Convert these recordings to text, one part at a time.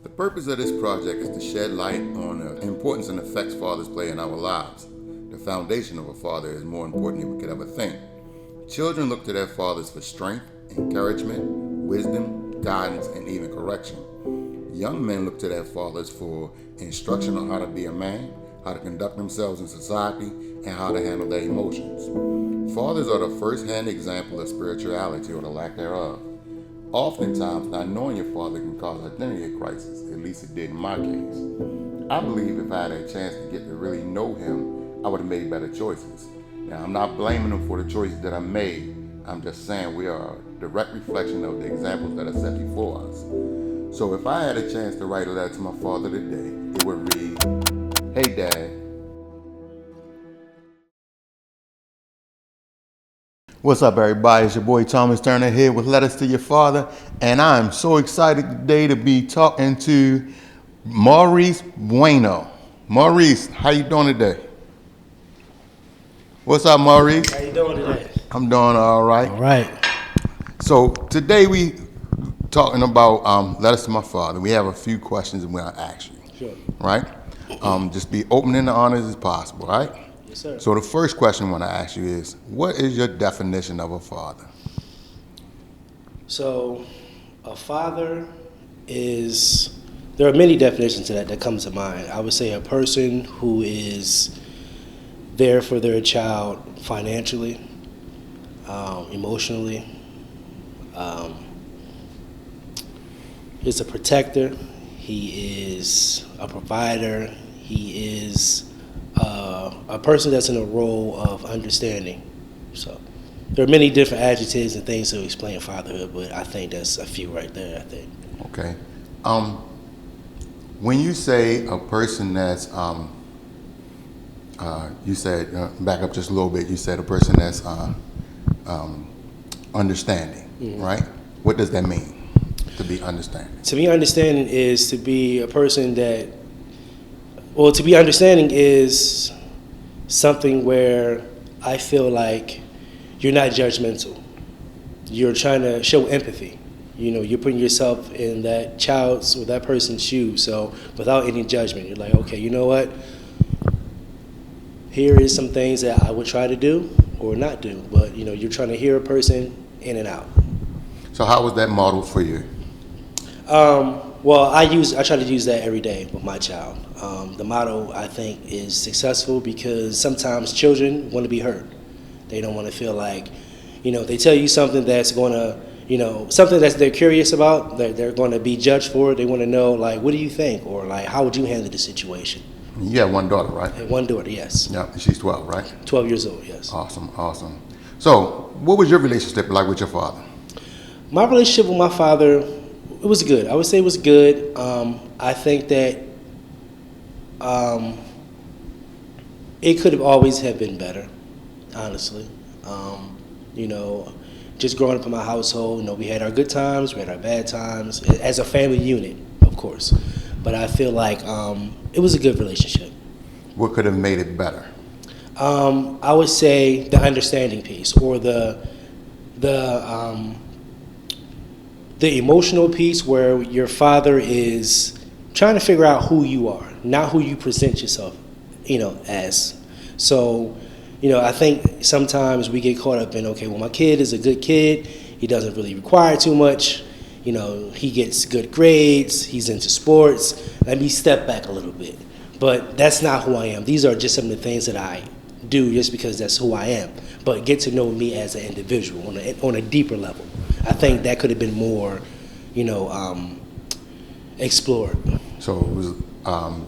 The purpose of this project is to shed light on the importance and effects fathers play in our lives. The foundation of a father is more important than we could ever think. Children look to their fathers for strength, encouragement, wisdom, guidance, and even correction. Young men look to their fathers for instruction on how to be a man, how to conduct themselves in society, and how to handle their emotions. Fathers are the first-hand example of spirituality or the lack thereof. Oftentimes, not knowing your father can cause identity crisis. At least it did in my case. I believe if I had a chance to get to really know him, I would have made better choices. Now, I'm not blaming him for the choices that I made. I'm just saying we are a direct reflection of the examples that are set before us. So if I had a chance to write a letter to my father today, it would read, "Hey Dad." What's up, everybody? It's your boy Thomas Turner here with Letters to Your Father, and I'm so excited today to be talking to Maurice Bueno. Maurice, how you doing today? What's up, Maurice? How you doing today? I'm doing all right. All right. So today we talking about letters to my father. We have a few questions and we'll ask you. Sure. Right? Just be open and honest as possible, right? Yes, sir. So the first question I want to ask you is, what is your definition of a father? So, a father is, there are many definitions to that come to mind. I would say a person who is there for their child financially, emotionally. He's a protector. He is a provider. He is a person that's in a role of understanding. So there are many different adjectives and things to explain fatherhood, but I think that's a few right there, I think. Okay. When you say a person that's, you said, back up just a little bit, you said a person that's understanding, right? What does that mean, to be understanding? To me, understanding is to be a person that, well, to be understanding is something where I feel like you're not judgmental. You're trying to show empathy. You know, you're putting yourself in that child's or that person's shoes. So without any judgment, you're like, okay, you know what? Here is some things that I would try to do or not do. But, you know, you're trying to hear a person in and out. So how was that modeled for you? Well, I try to use that every day with my child. The motto, I think, is successful because sometimes children want to be heard. They don't want to feel like, you know, they tell you something that's going to, you know, something that they're curious about, that they're going to be judged for. They want to know, like, what do you think? Or, like, how would you handle the situation? You have one daughter, right? One daughter, yes. Yeah, she's 12, right? 12 years old, yes. Awesome. So what was your relationship like with your father? My relationship with my father, it was good. I would say it was good. I think that it could have always have been better, honestly. You know, just growing up in my household, you know, we had our good times, we had our bad times, as a family unit, of course. But I feel like it was a good relationship. What could have made it better? I would say the understanding piece, or the emotional piece, where your father is trying to figure out who you are, not who you present yourself, you know, as. So, you know, I think sometimes we get caught up in, okay, well, my kid is a good kid. He doesn't really require too much. You know, he gets good grades. He's into sports. Let me step back a little bit. But that's not who I am. These are just some of the things that I do just because that's who I am. But get to know me as an individual on a deeper level. I think that could have been more, you know, explored. So it was,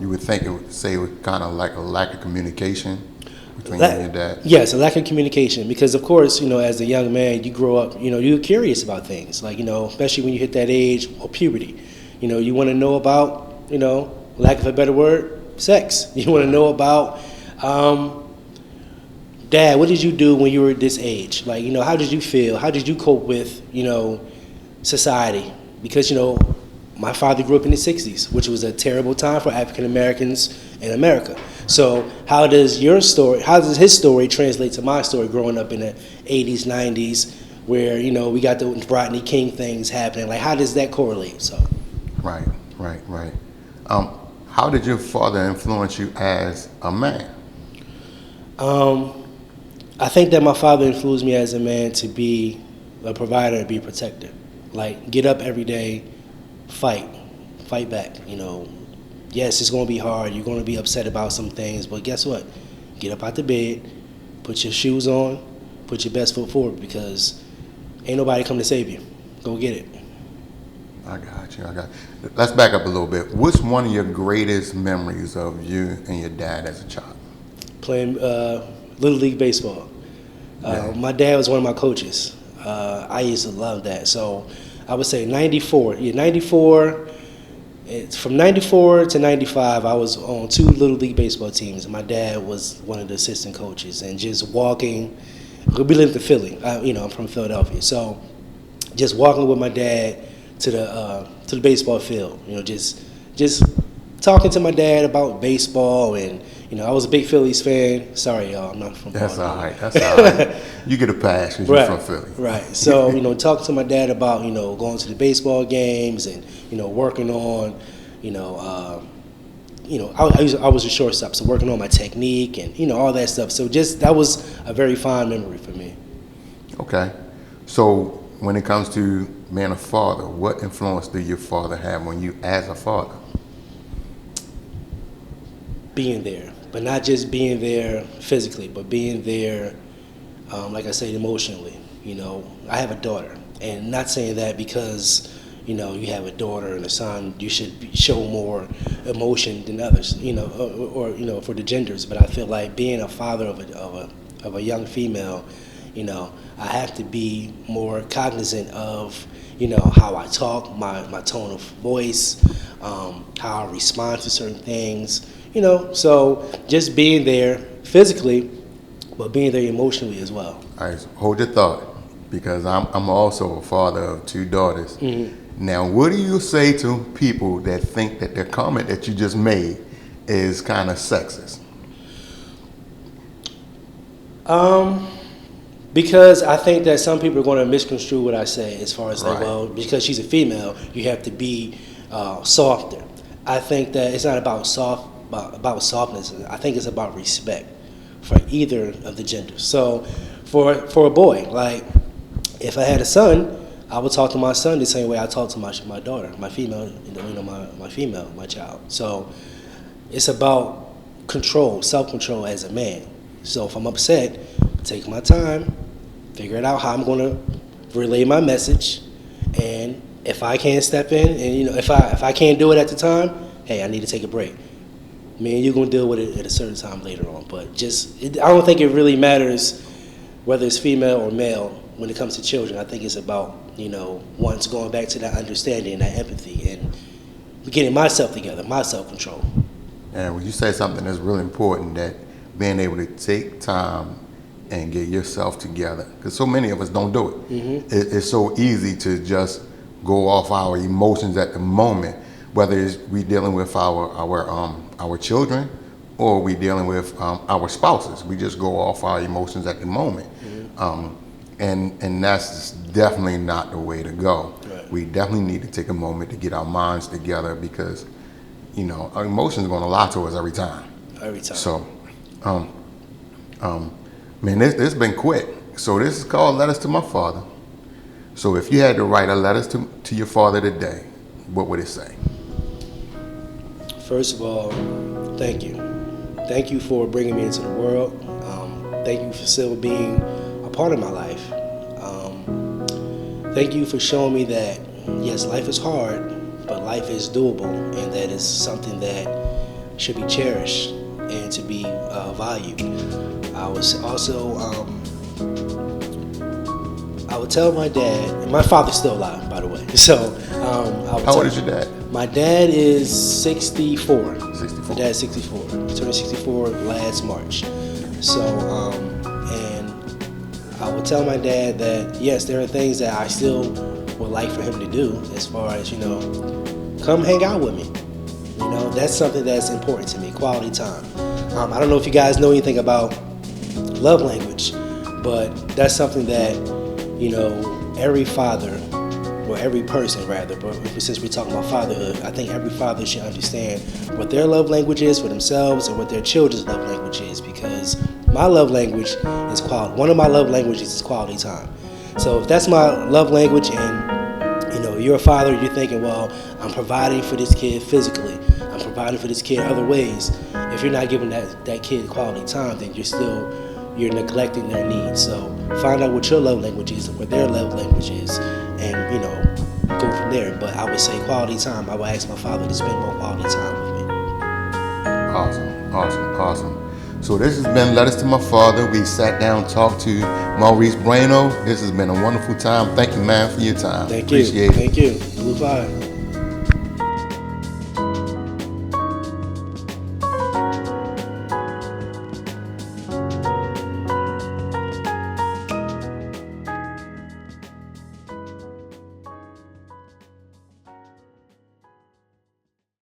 you would think it would say it was kind of like a lack of communication between you and your dad? Yes, a lack of communication. Because, of course, you know, as a young man, you grow up, you know, you're curious about things. Like, you know, especially when you hit that age or puberty. You know, you want to know about, you know, lack of a better word, sex. You want to know about, Dad, what did you do when you were this age? Like, you know, how did you feel? How did you cope with, you know, society? Because, you know, my father grew up in the 60s, which was a terrible time for African Americans in America. So how does his story translate to my story growing up in the 80s, 90s, where, you know, we got the Rodney King things happening? Like, how does that correlate? So, Right. Right, right. How did your father influence you as a man? I think that my father influenced me as a man to be a provider and be a protector. Like, get up every day, fight back. Yes, it's going to be hard. You're going to be upset about some things, but guess what? Get up out the bed, put your shoes on, put your best foot forward, because ain't nobody come to save you. Go get it. I got you. Let's back up a little bit. What's one of your greatest memories of you and your dad as a child? Playing Little League Baseball. Yeah. My dad was one of my coaches. I used to love that. So I would say 94. Yeah, 94. From 94 to 95, I was on 2 Little League Baseball teams. My dad was one of the assistant coaches. And just walking, we lived in Philly. I'm from Philadelphia. So just walking with my dad to the baseball field, just talking to my dad about baseball, and I was a big Phillies fan. Sorry, y'all, I'm not from Baltimore. That's all right. You get a pass because you're from Philly. Right. So talking to my dad about going to the baseball games and working on I was a shortstop, so working on my technique and all that stuff. So that was a very fond memory for me. Okay, so when it comes to being a father, what influence did your father have on you as a father? Being there, but not just being there physically, but being there, like I said, emotionally. I have a daughter, and not saying that because you have a daughter and a son, you should show more emotion than others, or for the genders. But I feel like being a father of a young female, I have to be more cognizant of, how I talk, my tone of voice, how I respond to certain things, So just being there physically, but being there emotionally as well. All right, so hold your thought, because I'm also a father of 2 daughters. Mm-hmm. Now, what do you say to people that think that the comment that you just made is kind of sexist? Because I think that some people are going to misconstrue what I say as far as right. like, well, because she's a female, you have to be softer. I think that it's not about softness. I think it's about respect for either of the genders. So for a boy, like if I had a son, I would talk to my son the same way I talk to my daughter, my female, my child. So it's about control, self-control as a man. So if I'm upset, take my time, figure it out how I'm going to relay my message, and if I can't step in, and if I can't do it at the time, hey, I need to take a break. Me and you're going to deal with it at a certain time later on. But I don't think it really matters whether it's female or male when it comes to children. I think it's about, once going back to that understanding, that empathy, and getting myself together, my self-control. And when you say something that's really important, that being able to take time and get yourself together, because so many of us don't do it. Mm-hmm. It's so easy to just go off our emotions at the moment, whether it's we dealing with our children or we dealing with our spouses. We just go off our emotions at the moment. Mm-hmm. And that's definitely not the way to go. Right. We definitely need to take a moment to get our minds together, because our emotions are going to lie to us every time. So man, this has been quick. So this is called Letters to My Father. So if you had to write a letter to your father today, what would it say? First of all, thank you. Thank you for bringing me into the world. Thank you for still being a part of my life. Thank you for showing me that, yes, life is hard, but life is doable, and that is something that should be cherished and to be valued. I was also, I would tell my dad, and my father's still alive, by the way. So, how old is your dad? My dad is 64. 64. My dad's 64. He turned 64 last March. So, and I would tell my dad that, yes, there are things that I still would like for him to do, as far as, come hang out with me. That's something that's important to me, quality time. I don't know if you guys know anything about love language, but that's something that, every father or every person rather, but since we're talking about fatherhood, I think every father should understand what their love language is for themselves and what their children's love language is, because my love language is one of my love languages is quality time. So if that's my love language, and you're a father, you're thinking, well, I'm providing for this kid physically, I'm providing for this kid other ways. If you're not giving that kid quality time, then you're neglecting their needs. So find out what your love language is and what their love language is, and go from there. But I would say quality time. I would ask my father to spend more quality time with me. Awesome. So this has been Letters to My Father. We sat down, talked to Maurice Bueno. This has been a wonderful time. Thank you, man, for your time. Thank you. Appreciate it. Thank you. Blue Fire.